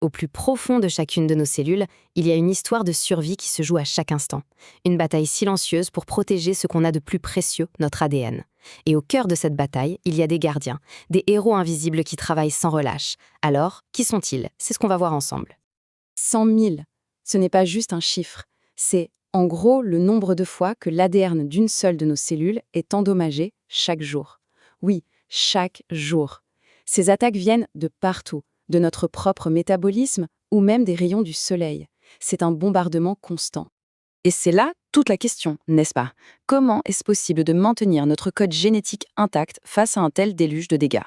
Au plus profond de chacune de nos cellules, il y a une histoire de survie qui se joue à chaque instant. Une bataille silencieuse pour protéger ce qu'on a de plus précieux, notre ADN. Et au cœur de cette bataille, il y a des gardiens, des héros invisibles qui travaillent sans relâche. Alors, qui sont-ils? C'est ce qu'on va voir ensemble. 100 000, ce n'est pas juste un chiffre. C'est, en gros, le nombre de fois que l'ADN d'une seule de nos cellules est endommagé chaque jour. Oui, chaque jour. Ces attaques viennent de partout, de notre propre métabolisme ou même des rayons du soleil. C'est un bombardement constant. Et c'est là toute la question, n'est-ce pas? Comment est-ce possible de maintenir notre code génétique intact face à un tel déluge de dégâts?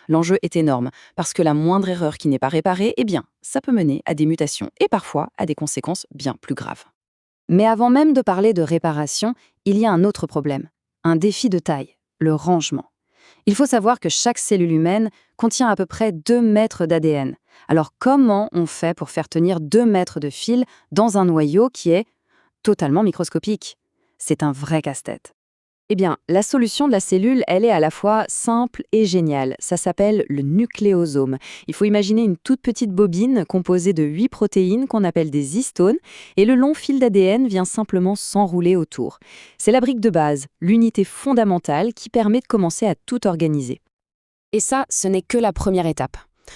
L'enjeu est énorme, parce que la moindre erreur qui n'est pas réparée, eh bien, ça peut mener à des mutations et parfois à des conséquences bien plus graves. Mais avant même de parler de réparation, il y a un autre problème, un défi de taille, le rangement. Il faut savoir que chaque cellule humaine contient à peu près 2 mètres d'ADN. Alors comment on fait pour faire tenir 2 mètres de fil dans un noyau qui est totalement microscopique? C'est un vrai casse-tête. Eh bien, la solution de la cellule, elle est à la fois simple et géniale. Ça s'appelle le nucléosome. Il faut imaginer une toute petite bobine composée de 8 protéines qu'on appelle des histones, et le long fil d'ADN vient simplement s'enrouler autour. C'est la brique de base, l'unité fondamentale qui permet de commencer à tout organiser. Et ça, ce n'est que la première étape.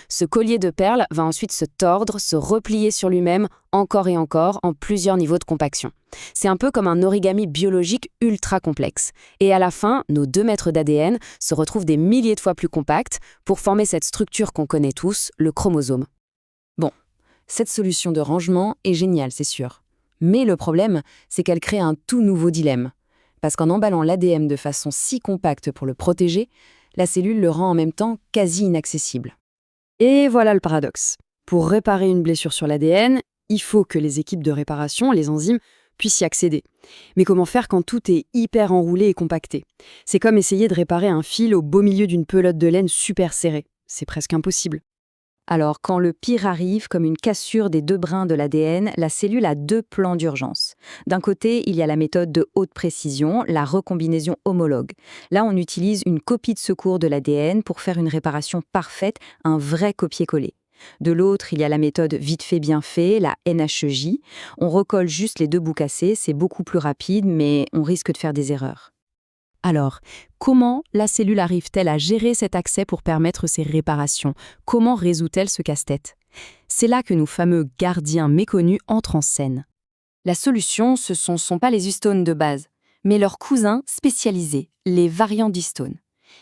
Ce collier de perles va ensuite se tordre, se replier sur lui-même, encore et encore, en plusieurs niveaux de compaction. C'est un peu comme un origami biologique ultra complexe. Et à la fin, nos 2 mètres d'ADN se retrouvent des milliers de fois plus compacts pour former cette structure qu'on connaît tous, le chromosome. Bon, cette solution de rangement est géniale, c'est sûr. Mais le problème, c'est qu'elle crée un tout nouveau dilemme. Parce qu'en emballant l'ADN de façon si compacte pour le protéger, la cellule le rend en même temps quasi inaccessible. Et voilà le paradoxe. Pour réparer une blessure sur l'ADN, il faut que les équipes de réparation, les enzymes, puissent y accéder. Mais comment faire quand tout est hyper enroulé et compacté? C'est comme essayer de réparer un fil au beau milieu d'une pelote de laine super serrée. C'est presque impossible. Alors, quand le pire arrive, comme une cassure des 2 brins de l'ADN, la cellule a 2 plans d'urgence. D'un côté, il y a la méthode de haute précision, la recombinaison homologue. Là, on utilise une copie de secours de l'ADN pour faire une réparation parfaite, un vrai copier-coller. De l'autre, il y a la méthode vite fait bien fait, la NHEJ. On recolle juste les 2 bouts cassés, c'est beaucoup plus rapide, mais on risque de faire des erreurs. Alors, comment la cellule arrive-t-elle à gérer cet accès pour permettre ces réparations? Comment résout-elle ce casse-tête? C'est là que nos fameux gardiens méconnus entrent en scène. La solution, ce ne sont pas les histones de base, mais leurs cousins spécialisés, les variants d'histones.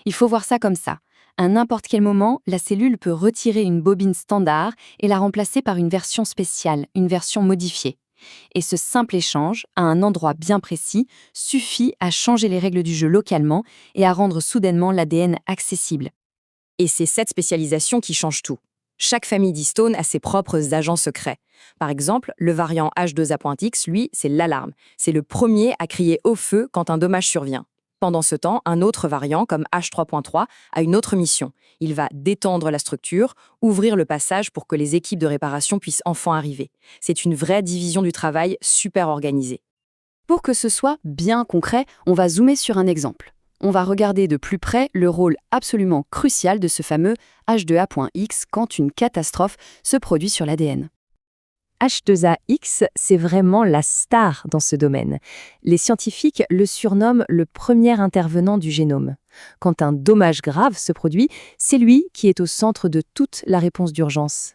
Il faut voir ça comme ça. À n'importe quel moment, la cellule peut retirer une bobine standard et la remplacer par une version spéciale, une version modifiée. Et ce simple échange, à un endroit bien précis, suffit à changer les règles du jeu localement et à rendre soudainement l'ADN accessible. Et c'est cette spécialisation qui change tout. Chaque famille d'histones a ses propres agents secrets. Par exemple, le variant H2A.X, lui, c'est l'alarme. C'est le premier à crier au feu quand un dommage survient. Pendant ce temps, un autre variant, comme H3.3, a une autre mission. Il va détendre la structure, ouvrir le passage pour que les équipes de réparation puissent enfin arriver. C'est une vraie division du travail super organisée. Pour que ce soit bien concret, on va zoomer sur un exemple. On va regarder de plus près le rôle absolument crucial de ce fameux H2A.X quand une catastrophe se produit sur l'ADN. H2AX, c'est vraiment la star dans ce domaine. Les scientifiques le surnomment le premier intervenant du génome. Quand un dommage grave se produit, c'est lui qui est au centre de toute la réponse d'urgence.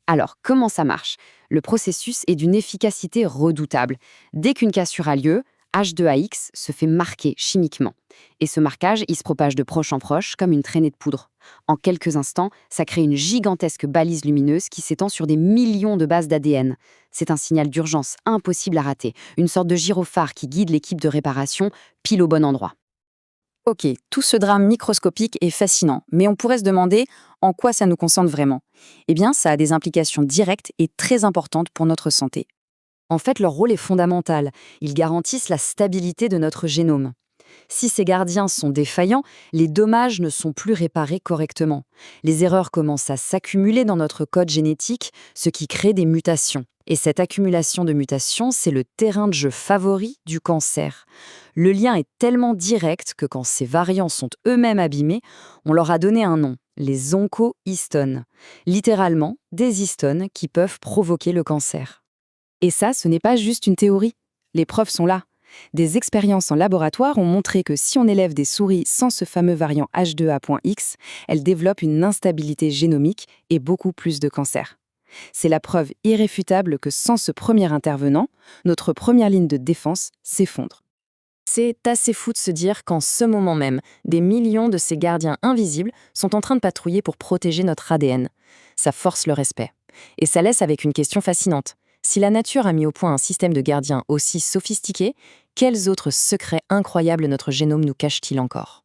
Alors, comment ça marche? Le processus est d'une efficacité redoutable. Dès qu'une cassure a lieu, H2AX se fait marquer chimiquement. Et ce marquage, il se propage de proche en proche comme une traînée de poudre. En quelques instants, ça crée une gigantesque balise lumineuse qui s'étend sur des millions de bases d'ADN. C'est un signal d'urgence impossible à rater, une sorte de gyrophare qui guide l'équipe de réparation pile au bon endroit. Ok, tout ce drame microscopique est fascinant, mais on pourrait se demander en quoi ça nous concerne vraiment. Eh bien, ça a des implications directes et très importantes pour notre santé. En fait, leur rôle est fondamental. Ils garantissent la stabilité de notre génome. Si ces gardiens sont défaillants, les dommages ne sont plus réparés correctement. Les erreurs commencent à s'accumuler dans notre code génétique, ce qui crée des mutations. Et cette accumulation de mutations, c'est le terrain de jeu favori du cancer. Le lien est tellement direct que quand ces variants sont eux-mêmes abîmés, on leur a donné un nom, les oncohistones. Littéralement, des histones qui peuvent provoquer le cancer. Et ça, ce n'est pas juste une théorie. Les preuves sont là. Des expériences en laboratoire ont montré que si on élève des souris sans ce fameux variant H2A.X, elles développent une instabilité génomique et beaucoup plus de cancer. C'est la preuve irréfutable que sans ce premier intervenant, notre première ligne de défense s'effondre. C'est assez fou de se dire qu'en ce moment même, des millions de ces gardiens invisibles sont en train de patrouiller pour protéger notre ADN. Ça force le respect. Et ça laisse avec une question fascinante. Si la nature a mis au point un système de gardiens aussi sophistiqué, quels autres secrets incroyables notre génome nous cache-t-il encore ?